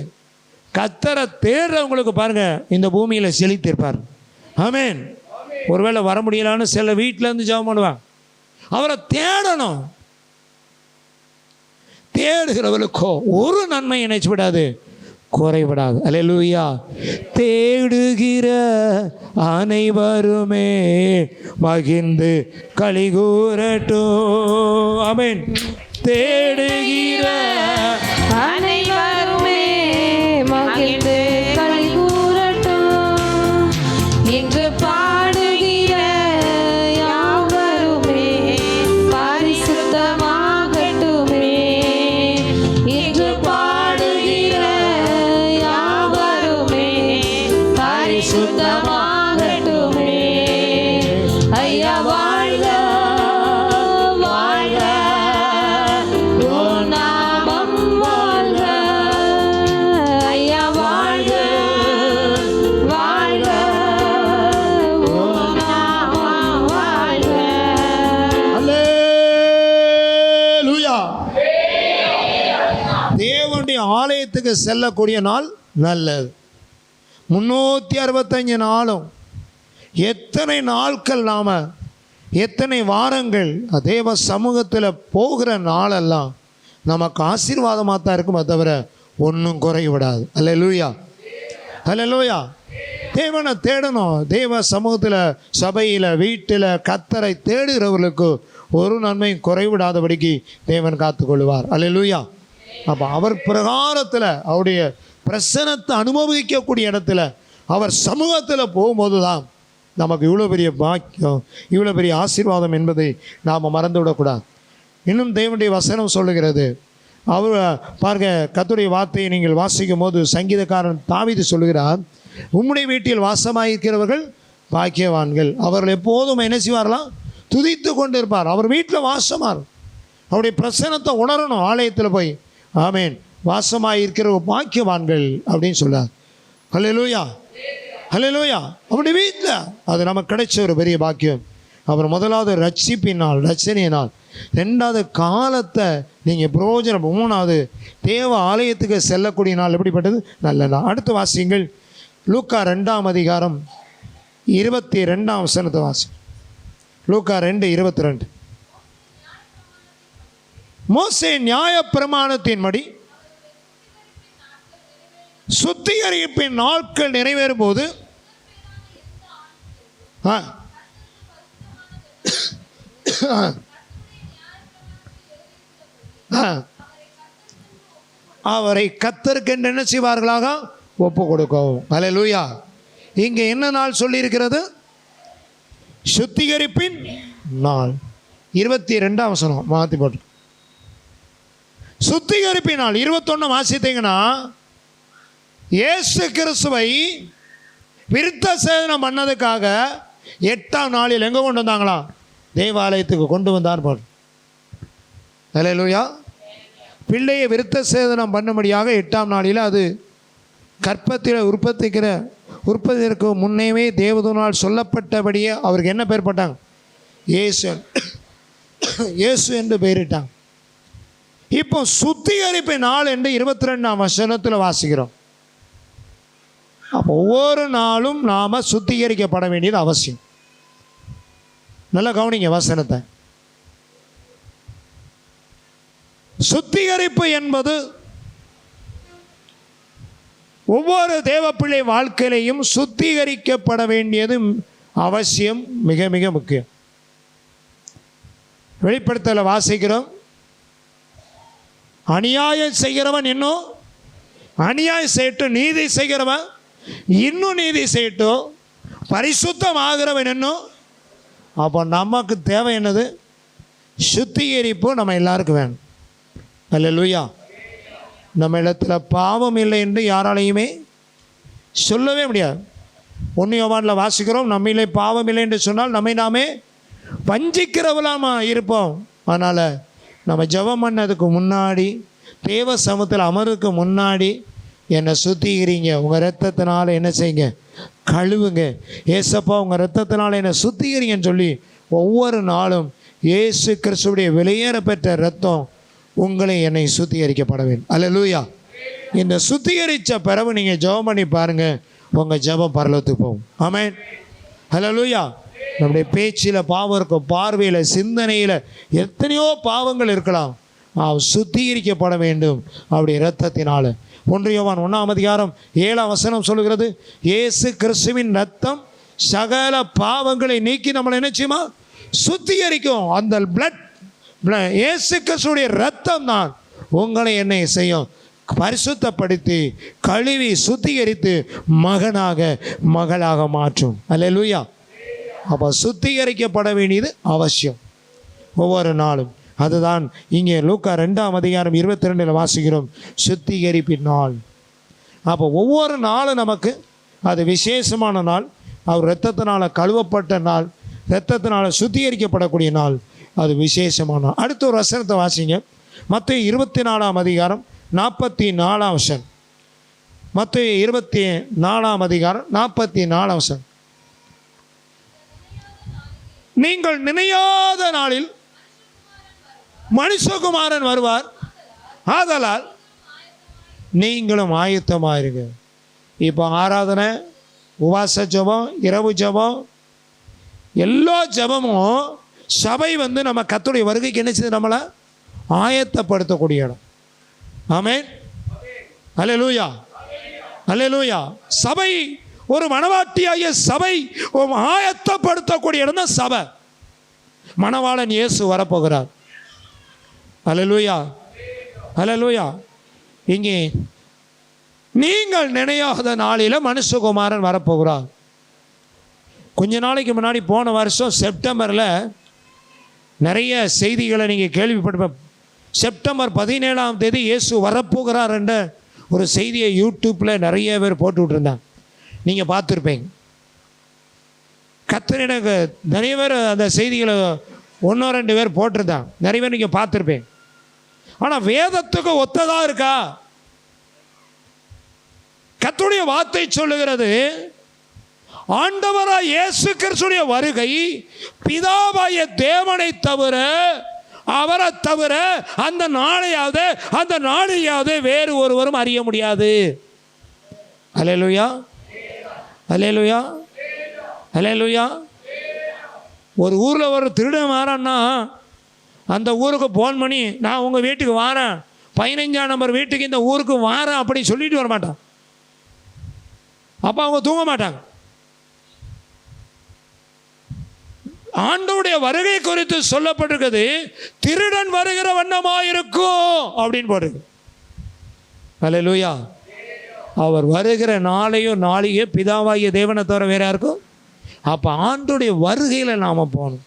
A: கர்த்தரை தேடுறவங்களுக்கு பாருங்க, இந்த பூமியில் செழித்திருப்பார். ஆமென். ஒருவேளை வர முடியலான்னு சில வீட்டில் இருந்து ஜெபம் பண்ணுவாங்க. அவரை தேடணும். தேடுகிறவர்களுக்கோ ஒரு நன்மை நினைச்சு விடாது, குறைபடாது. அல்லேலூயா. தேடுகிற அனைவருமே மகிழ்ந்து களிகூரட்டும். ஆமென். தேடுகிற
B: அனைவருமே மகிழ்ந்து களிகூரட்டும். இங்கு பாடுகிற யாவருமே பரிசுத்தமாகட்டுமே. இங்கு பாடுகிற யாவருமே பரிசுத்தமாகட்டுமே. ஐயா வாழ்க, வாழ்க, உன் நாமம் வாழ்க. ஐயா வாழ்க, வாழ்க, உன் நாமம் வாழ்க.
A: அல்லேலூயா. தேவனுடைய ஆலயத்துக்கு செல்லக்கூடிய நாள் நல்லது. 365 நாளும் எத்தனை நாட்கள் நாம், எத்தனை வாரங்கள் தேவ சமூகத்தில் போகிற நாளெல்லாம் நமக்கு ஆசீர்வாதமாக தான் இருக்குமே தவிர ஒன்றும் குறைவிடாது. அல்லேலூயா, அல்லேலூயா. தேவனை தேடணும். தேவ சமூகத்தில், சபையில், வீட்டில் கர்த்தரை தேடுகிறவர்களுக்கு ஒரு நன்மையும் குறைவிடாதபடிக்கு தேவன் காத்துக்கொள்வார். அல்லேலூயா. அப்போ அவர் பிரகாரத்தில், அவருடைய பிரசனத்தை அனுபவிக்கக்கூடிய இடத்துல, அவர் சமூகத்தில் போகும்போது தான் நமக்கு இவ்வளோ பெரிய பாக்கியம், இவ்வளோ பெரிய ஆசீர்வாதம் என்பதை நாம் மறந்து விடக்கூடாது. இன்னும் தேவனுடைய வசனம் சொல்லுகிறது. அவர் பாருங்க, கர்த்தருடைய வார்த்தையை நீங்கள் வாசிக்கும் போது சங்கீதக்காரன் தாவீது சொல்லுகிறார், உம்முடைய வீட்டில் வாசமாயிருக்கிறவர்கள் பாக்கியவான்கள். அவர்கள் எப்போதும் என்ன செய்வார்களாம்? துதித்து கொண்டு இருப்பார். அவர் வீட்டில் வாசமார். அவருடைய பிரசனத்தை உணரணும். ஆலயத்தில் போய் ஆமேன் வாசமாயிருக்கிற பாக்கியவான்கள் அப்படின்னு சொல்றார். ஹல்லேலூயா, ஹல்லேலூயா. அவருடைய வீட்டில் அது நமக்கு கிடைச்ச ஒரு பெரிய பாக்கியம். அப்புறம் முதலாவது ரட்சிப்பினால், ரட்சணையினால். ரெண்டாவது காலத்தை நீங்கள் பிரயோஜனம். மூணாவது தேவ ஆலயத்துக்கு செல்லக்கூடிய நாள் எப்படிப்பட்டது? நல்ல நாள். அடுத்து வாசிங்கள், லூக்கா 2ஆம் அதிகாரம் 22ஆம் வசனத்தை வாசி. லூக்கா 2:22. மோசே நியாயப்பிரமாணத்தின்படி சுத்திகரிப்பின் நாட்கள் நிறைவேறும் போது அவரை கர்த்தருக்கென்று என்ன செய்வார்களாக? ஒப்பு கொடுக்கவும். அல்லேலூயா. இங்கே என்ன நாள் சொல்லியிருக்கிறது? சுத்திகரிப்பின் நாள். 22ஆம் வசனம் மாற்றி போட்டு. சுத்திகரிப்பின் நாள் 21 வாசித்தீங்கன்னா, இயேசு கிறிஸ்துவை விருத்த சேதனம் பண்ணதுக்காக 8ஆம் நாளில் எங்கே கொண்டு வந்தாங்களாம்? தேவாலயத்துக்கு கொண்டு வந்தார் போல். அல்லேலூயா. பிள்ளையை விருத்த சேதனம் பண்ணும்படியாக 8ஆம் நாளில், அது கற்பத்தில் உற்பத்திற்கு முன்னேவே தேவதூதனால் சொல்லப்பட்டபடியே அவருக்கு என்ன பெயர் போட்டாங்க? இயேசு என்று பெயரிட்டாங்க. இப்போ சுத்திகரிப்பு நாள் என்று 22ஆம் வசனத்தில் வாசிக்கிறோம். அப்போ ஒவ்வொரு நாளும் நாம் சுத்திகரிக்கப்பட வேண்டியது அவசியம். நல்லா கவனிங்க வசனத்தை. சுத்திகரிப்பு என்பது ஒவ்வொரு தேவப்பிள்ளை வாழ்க்கையிலையும் சுத்திகரிக்கப்பட வேண்டியது அவசியம், மிக மிக முக்கியம். வெளிப்படுத்தல வாசிக்கிறோம், அநியாயம் செய்கிறவன் இன்னும் அநியாயம் செய்யட்டும், நீதி செய்கிறவன் இன்னும் நீதி செய்யட்டும், பரிசுத்தமாகிறவன் இன்னும். அப்போ நமக்கு தேவை என்னது? சுத்திகரிப்பு நம்ம எல்லாருக்கும் வேணும். அல்லேலூயா. நம்ம இடத்துல பாவம் இல்லை என்று யாராலையுமே சொல்லவே முடியாது. 1 யோவானில் வாசிக்கிறோம், நம்மிலே பாவம் இல்லை என்று சொன்னால் நம்மை நாமே வஞ்சிக்கிறவளாமா இருப்போம். அதனால் நம்ம ஜெபம் பண்ணதுக்கு முன்னாடி, தேவ சமூகத்தில் அமர்வுக்கு முன்னாடி, என்னை சுத்திக்கிறீங்க, உங்கள் ரத்தத்தினால் என்ன செய்யுங்க, கழுவுங்க. ஏசப்பா உங்கள் ரத்தத்தினால் என்னை சுத்திக்கிறீங்கன்னு சொல்லி ஒவ்வொரு நாளும் இயேசு கிறிஸ்துவுடைய வெளியேற பெற்ற ரத்தம் உங்களை என்னை சுத்திகரிக்கப்பட வேண்டும். அல்லேலூயா. இந்த சுத்திகரித்த பிறகு நீங்கள் ஜெபம் பண்ணி பாருங்கள், உங்கள் ஜெபம் பரலோகத்துக்கு போகும். ஆமென். அல்லேலூயா. நம்முடைய பேச்சில் பாவம் இருக்கும், பார்வையில், சிந்தனையில் எத்தனையோ பாவங்கள் இருக்கலாம். சுத்திகரிக்கப்பட வேண்டும் அவருடைய இரத்தத்தினால். 1 யோவான் 1ஆம் அதிகாரம் 7ஆம் வசனம் சொல்லுகிறது, இயேசு கிறிஸ்துவின் ரத்தம் சகல பாவங்களை நீக்கி நம்மளை என்ன செய்யுமா? சுத்திகரிக்கும். அந்த இயேசு கிறிஸ்துடைய ரத்தம் தான் உங்களை என்னை செய்யும், பரிசுத்தப்படுத்தி கழுவி சுத்திகரித்து மகனாக மகளாக மாற்றும். அல்லேலூயா. அப்போ சுத்திகரிக்கப்பட வேண்டியது அவசியம் ஒவ்வொரு நாளும். அதுதான் இங்கே லூக்கா 2ஆம் அதிகாரம் 22 வாசிக்கிறோம், சுத்திகரிப்பின் நாள். அப்போ ஒவ்வொரு நாளும் நமக்கு அது விசேஷமான நாள். அவர் இரத்தத்தினால் கழுவப்பட்ட நாள், இரத்தத்தினால் சுத்திகரிக்கப்படக்கூடிய நாள், அது விசேஷமான நாள். அடுத்த ஒரு வசனத்தை வாசிங்க, மத்தேயு 24ஆம் அதிகாரம் 44ஆம் வசனம். மத்தேயு 24ஆம் அதிகாரம் 44ஆம் வசனம். நீங்கள் நினையாத நாளில் மனுஷகுமாரன் வருவார், ஆதலால் நீங்களும் ஆயத்தமாயிருங்க. இப்போ ஆராதனை, உபாச ஜெபம், இரவு ஜெபம், எல்லா ஜெபமும் சபை நம்ம கர்த்தருடைய வருகைக்கு என்ன செய்து நம்மளை ஆயத்தப்படுத்தக்கூடிய இடம். ஆமென். அல்லேலூயா. அல்லேலூயா. சபை ஒரு மணவாட்டியாகிய சபை ஆயத்தப்படுத்தக்கூடிய இடம் தான் சபை. மணவாளன் இயேசு வரப்போகிறார். அல்லேலூயா. அல்லேலூயா. இங்கே நீங்கள் நினையாத நாளில் மனுஷகுமாரன் வரப்போகிறார். கொஞ்ச நாளைக்கு முன்னாடி போன வருஷம் செப்டம்பரில் நிறைய செய்திகளை நீங்கள் கேள்விப்பட்ட, செப்டம்பர் 17ஆம் தேதி இயேசு வரப்போகிறார் என்ற ஒரு செய்தியை யூடியூப்பில் நிறைய பேர் போட்டு விட்டுருந்தாங்க. நீங்கள் பார்த்துருப்பீங்க. கர்த்தர் எனக்கு நிறைய பேர் அந்த செய்திகளை 1-2 பேர் போட்டிருந்தாங்க, நிறைய பேர் நீங்கள் பார்த்துருப்பீங்க. ஆனால் வேதத்துக்கு ஒத்ததாக இருக்கா? கர்த்தருடைய வார்த்தை சொல்லுகிறது, ஆண்டவராய் இயேசு கிறிஸ்துவின் வருகை பிதாவாகிய தேவனை தவிர, அவரை தவிர அந்த நாளையாவது வேறு ஒருவரும் அறிய முடியாது. அல்லேலூயா. அல்லேலூயா. அல்லேலூயா. ஒரு ஊரில் ஒரு திருடன் வாரான்னா அந்த ஊருக்கு ஃபோன் பண்ணி, நான் உங்கள் வீட்டுக்கு வாரேன், 15ஆம் நம்பர் வீட்டுக்கு இந்த ஊருக்கு வாரேன் அப்படி சொல்லிட்டு வர மாட்டான். அப்போ அவங்க தூங்க மாட்டாங்க. ஆண்டவருடைய வருகை குறித்து சொல்லப்பட்டிருக்கிறது, திருடன் வருகிற வண்ணமாக இருக்கும் அப்படின்னு போட்டிருக்கு. அல்லேலூயா. அவர் வருகிற நாளையே பிதாவாகிய தேவனை தவிர வேற யாருக்கும். அப்போ ஆண்டவருடைய வருகையில் நாம் போகணும்.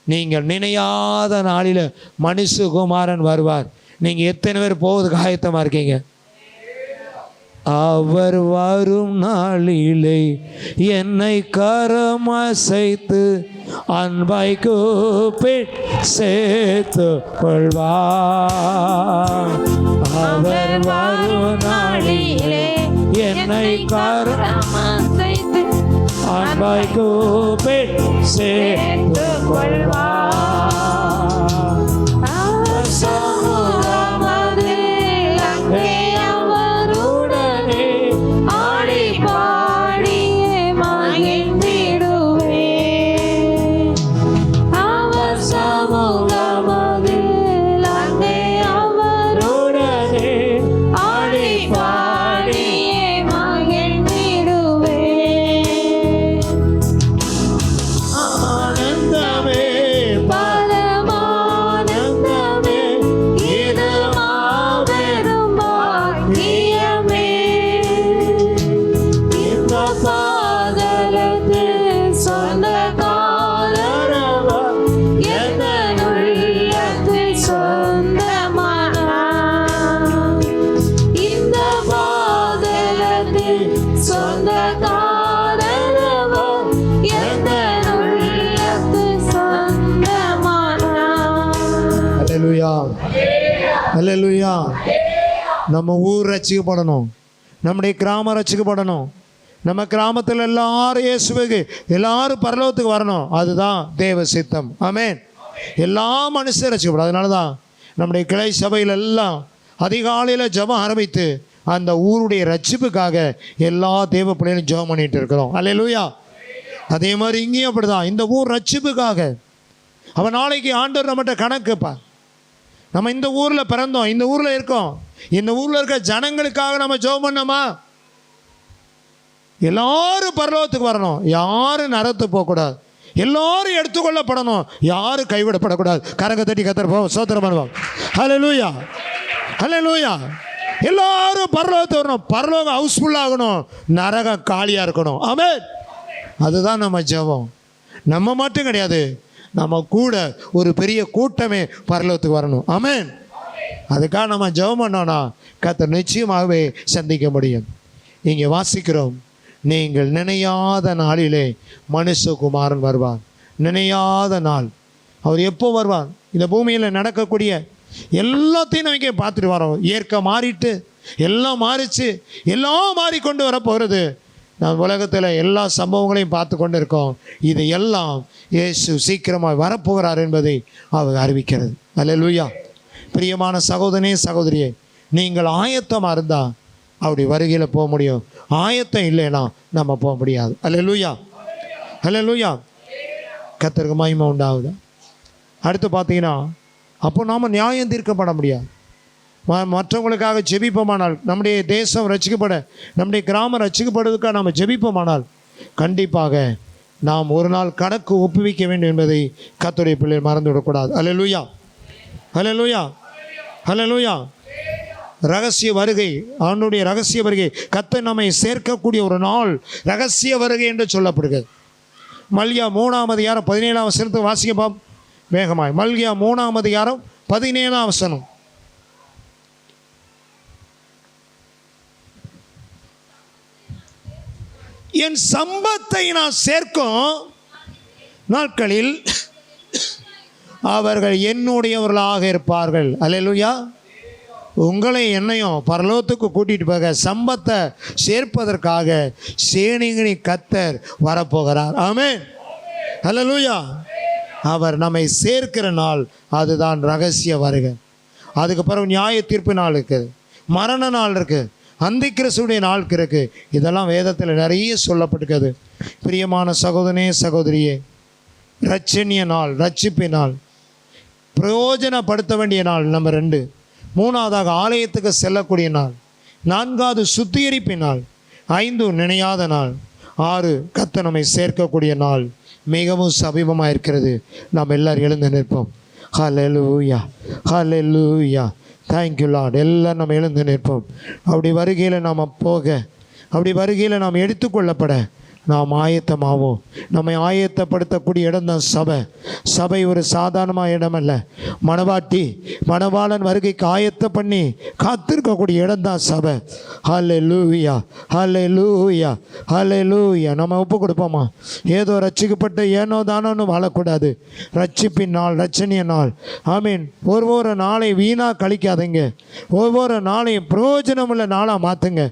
A: நீங்கள் நினையாத நாளில் மனுஷகுமாரன் வருவார். நீங்கள் எத்தனை பேர் போவதுக்கு ஆயத்தமாக இருக்கீங்க? அவர் வரும் நாளிலே என்னை கரமசைத்து அன்பாய் கூப்பிட்டு சேர்த்து கொள்வார். அவர் வரும் நாளிலே என்னை கரமசைத்து அன்பாய் கூப்பிட்டு சேர்த்து கொள்வார்.
B: சமுதாயத்தில் அங்கே அவருடனே ஆடி
A: அல்லேலூயா. நம்ம ஊர் ரட்சிக்கப்படணும், நம்முடைய கிராமம் ரட்சிக்கப்படணும், நம்ம கிராமத்தில் எல்லாரும் இயேசுவுக்கு, எல்லாரும் பரலோகத்துக்கு வரணும். அதுதான் தேவ சித்தம். ஆமென். எல்லா மனுஷரும் ரட்சிக்கப்படும். அதனால தான் நம்முடைய கிளை சபையில் எல்லாம் அதிகாலையில் ஜெபம் ஆரம்பித்து அந்த ஊருடைய ரட்சிப்புக்காக எல்லா தேவ பிள்ளைகளும் ஜெபம் பண்ணிட்டு இருக்கிறோம். அல்லேலூயா. அதே மாதிரி இங்கேயும் அப்படிதான், இந்த ஊர் ரட்சிப்புக்காக. அவன் நாளைக்கு ஆண்டவர் நம்மகிட்ட கணக்குப்பா. நம்ம இந்த ஊரில் பிறந்தோம், இந்த ஊரில் இருக்கோம், இந்த ஊரில் இருக்க ஜனங்களுக்காக நம்ம ஜெபம் பண்ணோமா? எல்லாரும் பரலோகத்துக்கு வரணும், யாரும் நரகத்துக்கு போகக்கூடாது, எல்லாரும் எடுத்துக்கொள்ளப்படணும், யாரும் கைவிடப்படக்கூடாது. கரங்க தட்டி கத்தர் சோத்திரம் பண்ணுவோம். ஹல்லேலூயா, ஹல்லேலூயா. எல்லாரும் பரலோகத்துக்கு வரணும், பரலோகம் ஹவுஸ்ஃபுல் ஆகணும், நரகம் காலியாக இருக்கணும். ஆமென். அதுதான் நம்ம ஜெபம். நம்ம மட்டும் கிடையாது, நம்ம கூட ஒரு பெரிய கூட்டமே பரலோகத்துக்கு வரணும். ஆமென். அதுக்காக நம்ம ஜெபம் பண்ணோன்னா கர்த்தர் நிச்சயமாகவே சந்திக்க முடியும். இங்கே வாசிக்கிறோம், நீங்கள் நினையாத நாளிலே மனுஷகுமாரன் வருவார். நினையாத நாள். அவர் எப்போ வருவார்? இந்த பூமியில் நடக்கக்கூடிய எல்லாத்தையும் நம்ம இங்கே பார்த்துட்டு வரோம். இயற்கை மாறிட்டு எல்லாம் மாறிச்சு, எல்லாம் மாறிக்கொண்டு வரப்போகிறது. நான் உலகத்தில் எல்லா சம்பவங்களையும் பார்த்து கொண்டு இருக்கோம். இது எல்லாம் இயேசு சீக்கிரமாக வரப்போகிறார் என்பதை அவர் அறிவிக்கிறது. அல்லேலூயா. பிரியமான சகோதரனே சகோதரியே, நீங்கள் ஆயத்தமாக இருந்தால் அப்படி வருகையில் போக முடியும். ஆயத்தம் இல்லைன்னா நம்ம போக முடியாது. அல்லேலூயா, அல்லேலூயா. கர்த்தருக்கு மகிமை உண்டாகுது. அடுத்து பார்த்தீங்கன்னா, அப்போ நாம் நியாயம் தீர்க்கப்பட முடியாது. மற்றவங்களுக்காக ஜெபிப்போமானால், நம்முடைய தேசம் ரட்சிக்கப்பட, நம்முடைய கிராமம் ரட்சிக்கப்படுவதற்காக நாம் ஜெபிப்போமானால் கண்டிப்பாக நாம் ஒரு நாள் கணக்கு ஒப்புவிக்க வேண்டும் என்பதை கர்த்தருடைய பிள்ளைகள் மறந்துவிடக்கூடாது. அல்லேலூயா, அல்லேலூயா, அல்லேலூயா. ரகசிய வருகை, ஆண்டவருடைய ரகசிய வருகை, கர்த்தர் நம்மை சேர்க்கக்கூடிய ஒரு நாள் ரகசிய வருகை என்று சொல்லப்படுகிறது. மல்கியா 3ஆம் அதிகாரம் 17ஆம் வசனத்தை வாசிக்க வேகமாய். மல்கியா 3ஆம் அதிகாரம் 17ஆம் வசனம். என் சம்பத்தை நான் சேர்க்கும் நாட்களில் அவர்கள் என்னுடையவர்களாக இருப்பார்கள். அல்லேலூயா. உங்களை என்னையும் பரலோகத்துக்கு கூட்டிகிட்டு போக சம்பத்தை சேர்ப்பதற்காக சேனைகளை கர்த்தர் வரப்போகிறார். ஆமென். அல்லேலூயா. அவர் நம்மை சேர்க்கிற நாள், அதுதான் ரகசிய வருகை. அதுக்கு பிறகு நியாய தீர்ப்பு நாள் இருக்குது, மரண நாள் இருக்குது, அந்தி கிறிஸ்துடைய நாள் இருக்குது. இதெல்லாம் வேதத்தில் நிறைய சொல்லப்பட்டிருக்கிறது. பிரியமான சகோதரனே சகோதரியே, ரட்சணிய நாள், ரட்சிப்பு நாள், பிரயோஜனப்படுத்த வேண்டிய நாள் நம்பர் 2. 3ஆவதாக ஆலயத்துக்கு செல்லக்கூடிய நாள். 4வது சுத்திகரிப்பின் நாள். 5 நினையாத நாள். 6 கர்த்தர் நம்மை சேர்க்கக்கூடிய நாள். மிகவும் சமீபமாக இருக்கிறது. நாம் எல்லாரும் எழுந்து நிற்போம். Hallelujah, hallelujah. Thank you lord. எல்லாம் நம்ம எழுந்து நிற்போம். அப்படி வருகையில் நாம் போக, அப்படி வருகையில் நாம் எடுத்துக்கொள்ளப்பட நாம் ஆயத்தமாவோம். நம்மை ஆயத்தப்படுத்தக்கூடிய இடம் தான் சபை. சபை ஒரு சாதாரணமான இடம் அல்ல. மணவாட்டி மணவாளன் வருகைக்கு ஆயத்த பண்ணி காத்திருக்கக்கூடிய இடம் தான் சபை. ஹல்லேலூயா, ஹல்லேலூயா, ஹல்லேலூயா. நம்ம ஒப்பு கொடுப்போமா? ஏதோ ரட்சிக்கப்பட்டு ஏனோ தானோன்னு வாழக்கூடாது. ரட்சிப்பின் நாள், ரட்சணிய நாள். ஆமீன். ஒவ்வொரு நாளை வீணாக கழிக்காதீங்க. ஒவ்வொரு நாளையும் பிரயோஜனமுள்ள நாளாக மாற்றுங்க.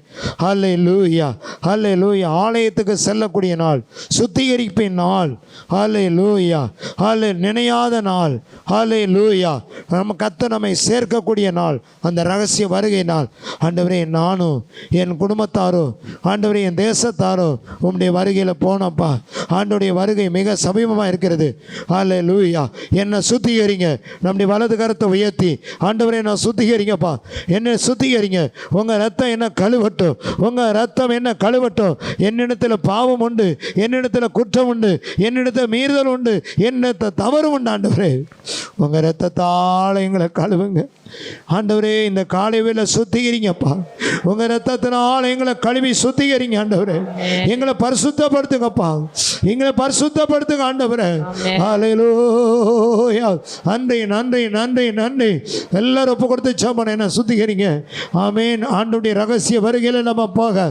A: ஹல்லேலூயா, ஹல்லேலூயா. ஆலயத்துக்கு செல்லக்கூடிய நாள், சுத்திகரிப்பின் நாள். ஹல்லேலூயா, ஹல்லே. நினையாத நாள். ஹல்லேலூயா. நம்ம கர்த்தர் நம்மை சேர்க்கக்கூடிய நாள், அந்த ரகசிய வருகை நாள். ஆண்டவரே, நானும் என் குடும்பத்தாரோ, ஆண்டவரே என் தேசத்தாரோ உம்முடைய வருகையில் போனப்பா. ஆண்டவருடைய வருகை மிக சமீபமாக இருக்கிறது. ஹல்லேலூயா. என்னை சுத்திகரிங்க. நம்முடைய வலது கரத்தை உயர்த்தி, ஆண்டவரே என்னை சுத்திகரிங்கப்பா, என்னை சுத்திகரிங்க. உங்கள் ரத்தம் என்ன கழுவட்டும், உங்கள் ரத்தம் என்ன கழுவட்டும். என்னிடத்தில் பாவம் உண்டு, என்னிடத்தில் குற்றம் உண்டு, என்னிடத்தில் மீறுதல் உண்டு, என்னிடத்தில் தவறு உண்டு. ஆண்டவரே, உங்கள் ரத்தத்தால் எங்களை கழுவுங்க. ஆண்டவரே, இந்த காலை வேளை சுத்திகரிங்கப்பா. உங்கள் ரத்தத்தினால் எங்களை கழுவி சுத்திகரிங்க. ஆண்டவரே, எங்களை பரிசுத்தப்படுத்துங்கப்பா, எங்களை பரிசுத்தப்படுத்துங்க. ஆண்டவரே, ஹல்லேலூயா. நன்றி, நன்றி, நன்றி, நன்றி. எல்லாரும் ஒப்பு கொடுத்து ஜெபம் என்ன சுத்திகரிங்க. ஆமேன். ஆண்டவருடைய ரகசிய வருகையில் நம்ம போக,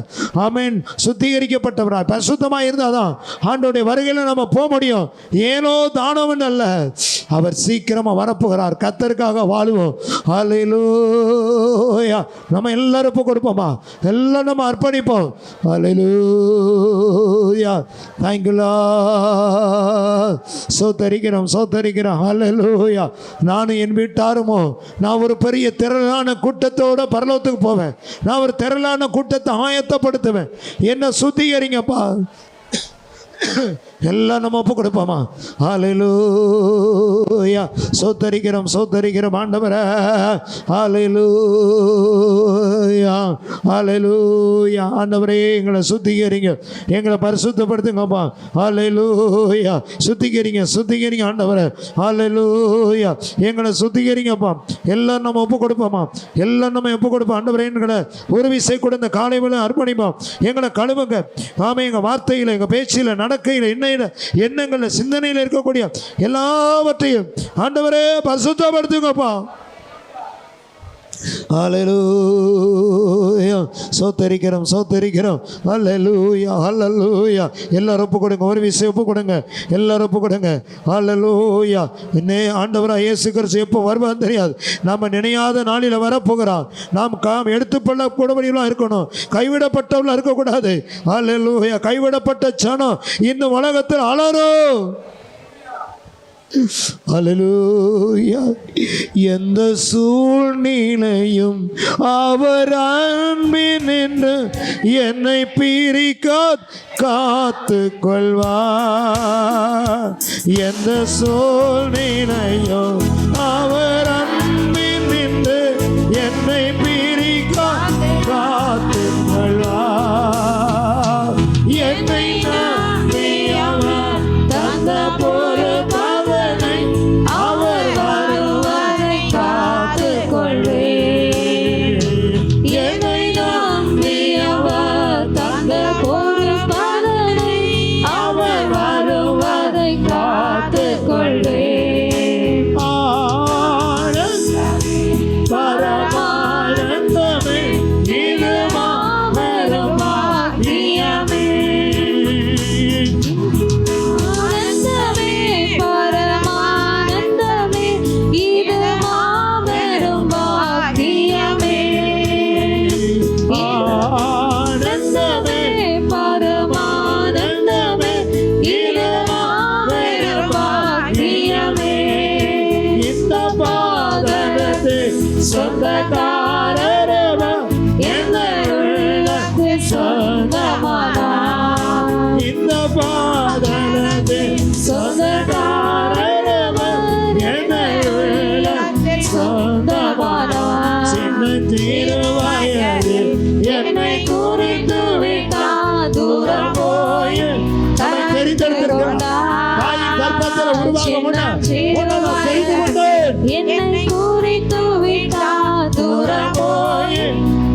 A: ஆமேன், சுத்திகரிக்கப்பட்டவராய் பரிசுத்தமாக இருந்தால் தான் ஆண்டவருடைய வருகையில் நம்ம போக முடியும். ஏனோ தானவன் அல்ல, அவர் சீக்கிரமாக வரப்போகிறார். கர்த்தருக்காக வாழுவோம். ஹல்லேலூயா. நம்ம எல்லாரும் ஒப்பு கொடுப்போமா? எல்லாம் நம்ம அர்ப்பணிப்போம். ஹல்லேலூயா. Thank you Lord. சோத்தரிக்கிறோம் சோத்தரிக்கிறோம். ஹல்லேலூயா. நானும் என் வீட்டாருமோ நான் ஒரு பெரிய திரளான கூட்டத்தோட பரலோகத்துக்கு போவேன். நான் ஒரு திரளான கூட்டத்தை ஆயத்தப்படுத்துவேன். என்ன சுத்திகரிங்கப்பா. எல்லாம் நம்ம ஒப்பு கொடுப்போமா? ஹல்லேலூயா. சோத்தரிக்கிறோம் சோத்தரிக்கிறோம் ஆண்டவரே. ஹல்லேலூயா ஹல்லேலூயா. ஆண்டவரே எங்களை சுத்திகரிங்க, எங்களை பரிசுத்தப்படுத்துங்கப்பா. ஹல்லேலூயா. சுத்திகரிங்க சுத்திகரிங்க ஆண்டவரே. ஹல்லேலூயா. எங்களை சுத்திகரிங்கப்பா. எல்லாம் நம்ம ஒப்பு கொடுப்போமா? எல்லாம் நம்ம ஒப்பு கொடுப்போம் ஆண்டவரே. எங்களை ஒரு விசை கூட இந்த காலை வேளை அர்ப்பணிப்போம். எங்களை கழுவுங்க. ஆமாம், எங்கள் வார்த்தையில், எங்கள் பேச்சில், நடக்கையில், எண்ணங்களில், சிந்தனையில் இருக்கக்கூடிய எல்லாவற்றையும் ஆண்டவரே பரிசுத்தப்படுத்துங்கப்பா. ஹல்லேலூயா. சோத்தரிக்கிறோம் சோத்தரிக்கிறோம். ஹல்லேலூயா ஹல்லேலூயா. எல்லாரும் ஒப்பு கொடுங்க, ஒரு விஷயம் ஒப்பு கொடுங்க, எல்லாரும் ஒப்பு கொடுங்க. ஹல்லேலூயா. இன்னே ஆண்டவராக இயேசு கிறிஸ்து எப்போ வருவான்னு தெரியாது. நம்ம நினையாத நாளில் வரப்போகிறான். நாம் எடுத்துக்கொள்ளக்கூடியவர்களாக இருக்கணும், கைவிடப்பட்டவர்களாக இருக்கக்கூடாது. ஹல்லேலூயா. கைவிடப்பட்ட ஜனம் இந்த உலகத்தில் அலறும். ஹல்லேலூயா. எந்த சூழ்நிலையும் அவர் அன்பின் என்று என்னை பிரிக்க காத்து கொள்வார். எந்த சூழ்நிலையும் அவர் அன்பின் என்று என்னை பிரிக்க காத்து கொள்வார். என்னை நம்பி அவர் தந்த பொறுப்பவனை அவர் வருவதை காத்து கொள்வேன். என்னை நம்பி அவர் தந்த பொறுப்பவனை அவர் வருவதை காத்து கொள்வேன். பரமானந்தமே இது மாபெரும் பாக்கியமே. ஆனந்தமே பரமானந்தமே இது மாபெரும் பாக்கியமே. ஆனந்தமே பரமானந்தமே இது மாபெரும் பாக்கியமே. இந்த பாதனது சொந்தக்காரரவ என்ன உள்ளத்தில் சொந்தமானார். இந்த பாதனது சொந்தக்காரரவ என்ன உள்ளத்தில் சொந்தமானார். சின்னஞ்சிறு வயதில் என்னை குறித்து விட்டார். தூரம் போய் தன்னை தெரிந்தெடுத்திருக்கிறார். தாயின் கர்ப்பத்தில் உருவாக என்னை குறித்து விட்டார். தூரம் போய்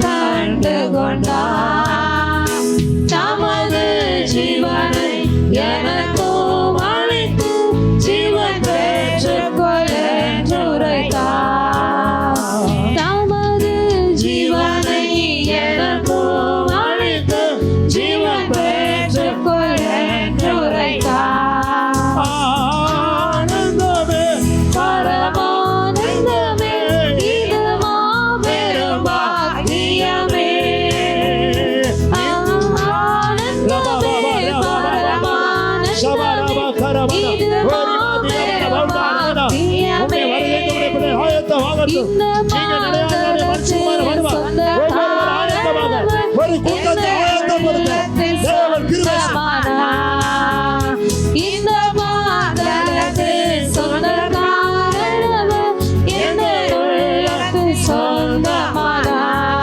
A: கண்டு கொண்டார். தமது ஜீவனை எனக்கும் அளித்து ஜீவன் பெற்றுக்கொள் என்று உரைத்தார். தமது ஜீவனை எனக்கும் அளித்து ஜீவன் பெற்றுக்கொள் என்று உரைத்தார். ஆனந்தமே பரமானந்தமே இது மாபெரும் பாக்கியமே. ஆனந்தமே பரமானந்தமே இது மாபெரும் பாக்கியமே. இந்த மாதத்தின் சொந்தக்காரரவர் என்னிடத்தில் சொந்தமானார். இந்த மாதத்தின் சொந்தக்காரரவர் என்னிடத்தில் சொந்தமானார்.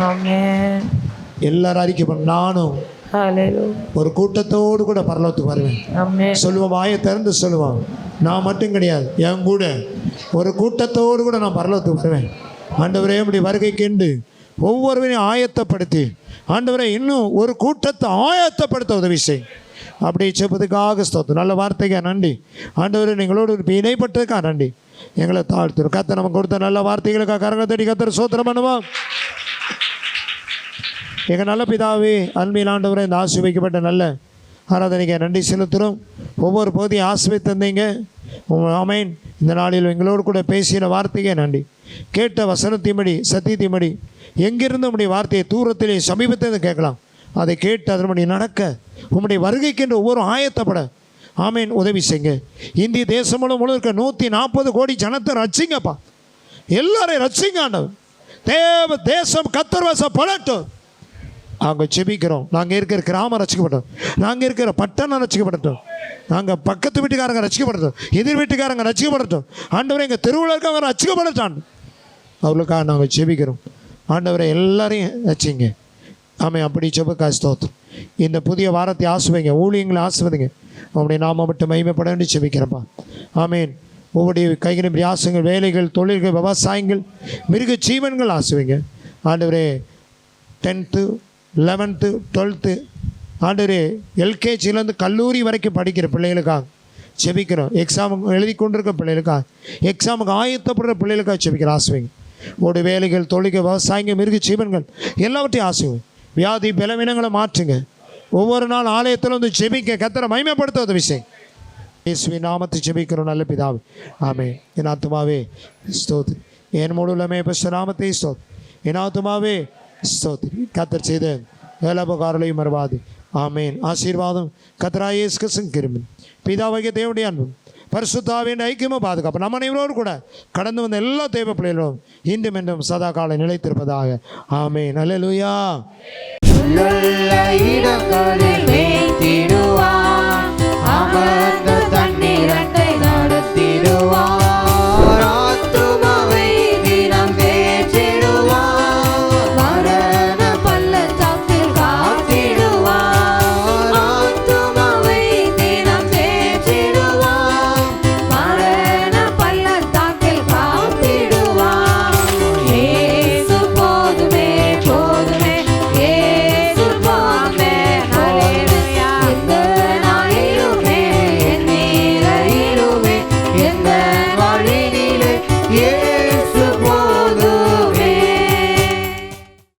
A: ஆமென். எல்லாரும் அறிக்கை பண்ண, நானும்
B: ஹல்லேலூயா.
A: ஒரு கூட்டத்தோடு கூட பரலோகத்துக்கு வருவேன்.
B: ஆமென்.
A: சொல்லுவோம், வாயை திறந்து சொல்லுவோம். நான் மட்டும் கிடையாது, என் கூட ஒரு கூட்டத்தோடு கூட நான் பரலோகத்துக்கு வருவேன். ஆண்டவரே இப்படி வருகைக்கெண்டு ஒவ்வொருவரையும் ஆயத்தப்படுத்தி ஆண்டவரே இன்னும் ஒரு கூட்டத்தை ஆயத்தப்படுத்த உதவி செய். அப்படி செப்பதுக்காக ஸ்தோத்திரம். நல்ல வார்த்தைக்கா நன்றி ஆண்டவரே. நீங்களோடு இப்போ இணைப்பட்டதுக்கா நன்றி. எங்களை தாழ்த்துறோம். கர்த்தர் நமக்கு கொடுத்த நல்ல வார்த்தைகளுக்காக கரங்களை தட்டி கர்த்தர் ஸ்தோத்திரம் பண்ணுவோம். எங்கள் நல்ல பிதாவே, அன்பில் ஆண்டவரை இந்த ஆசீர்வதிக்கப்பட்ட நல்ல ஆராதனைக்கு நன்றி செலுத்துகிறோம். ஒவ்வொரு பகுதியும் ஆசீர்வதித்து தந்தீங்க. ஆமென். இந்த நாளில் எங்களோடு கூட பேசின வார்த்தையே நன்றி. கேட்ட வசனத்தின்படி சத்தியத்தின்படி எங்கிருந்து உம்முடைய வார்த்தையை தூரத்திலே சமீபத்தில் கேட்கலாம். அதை கேட்டு அதன்படி நடக்க உம்முடைய வருகைக்கென்று ஒவ்வொரு ஆயத்தப்பட ஆமேன் உதவி செய்யுங்க. இந்திய தேசம் முழுவதும் இருக்க 140 கோடி ஜனத்தை ரட்சிங்கப்பா. எல்லாரையும் ரட்சிங்க ஆண்டவர். தேவ தேசம் கர்த்தர் வசப்படட்டும். நாங்கள் செபிக்கிறோம். நாங்கள் இருக்கிற கிராமம் ரசிக்கப்பட்டோம், நாங்கள் இருக்கிற பட்டணம் ரசிக்கப்படட்டும், நாங்கள் பக்கத்து வீட்டுக்காரங்க ரசிக்கப்படட்டும், எதிர் வீட்டுக்காரங்க ரசிக்கப்படட்டும். ஆண்டவரை எங்கள் தெருவில் இருக்கவங்க ரசிக்கப்படட்டும். அவர்களுக்காக நாங்கள் செபிக்கிறோம். ஆண்டவரை எல்லாரையும் ரசிங்க. ஆமாம். அப்படி செப ஸ்தோத்திரம். இந்த புதிய வாரத்தை ஆசுவைங்க, ஊழியங்களை ஆசுவதுங்க. அவனுடைய நாம மட்டும் மகிமைப்பட வேண்டி செபிக்கிறப்பா. ஆமேன். ஒவ்வொரு கைகளின் பிரியாசங்கள், வேலைகள், தொழில்கள், விவசாயங்கள், மிருக ஜீவன்கள் ஆசுவைங்க. ஆண்டவரே 10th 11th 12th ஆண்டவரே எல்கேஜிலேருந்து கல்லூரி வரைக்கும் படிக்கிற பிள்ளைகளுக்காக செபிக்கிறோம். எக்ஸாமுக்கு எழுதி கொண்டிருக்க பிள்ளைகளுக்காக, எக்ஸாமுக்கு ஆயத்தப்படுற பிள்ளைகளுக்காக செபிக்கிற ஆசுவைங்க. ஒரு வேலைகள், தொழில்கள், விவசாயங்கள், மிருக ஜீவன்கள் எல்லாவற்றையும் ஆசுங்க. வியாதி பலவீனங்களை மாற்றுங்க. ஒவ்வொரு நாள் ஆலயத்தில் வந்து செபிக்க கர்த்தரை மகிமைப்படுத்த உதவி செய்யுங்க. இயேசுவின் நாமத்தை ஜெபிக்கிறோம் நல்ல பிதாவே. ஆமென். என் ஆத்துமாவே ஸ்தோத்திரி, என் முழுலமே நாமத்தை ஸ்தோத்திரி, என் ஆத்துமாவே ஸ்தோத்திரி. கர்த்தர் செய்த வேலபகாரங்களையும் மறவாது. ஆமென். ஆசீர்வாதம் கர்த்தராகிய இயேசு கிறிஸ்துவின் கிருபை, பிதாவாகிய தேவனுடைய அன்பும் பரிசுத்தாவின் ஐக்கியமும் பாதுகாப்பு நம்ம அனைவரோடு கூட கடந்து வந்த எல்லா தேவ பிள்ளைகளும் இன்றும் என்றும் சதா காலம் நிலைத்திருப்பதாக. ஆமென். அல்லேலூயா.
B: இடங்களில் வைத்திடுவார் அவர்.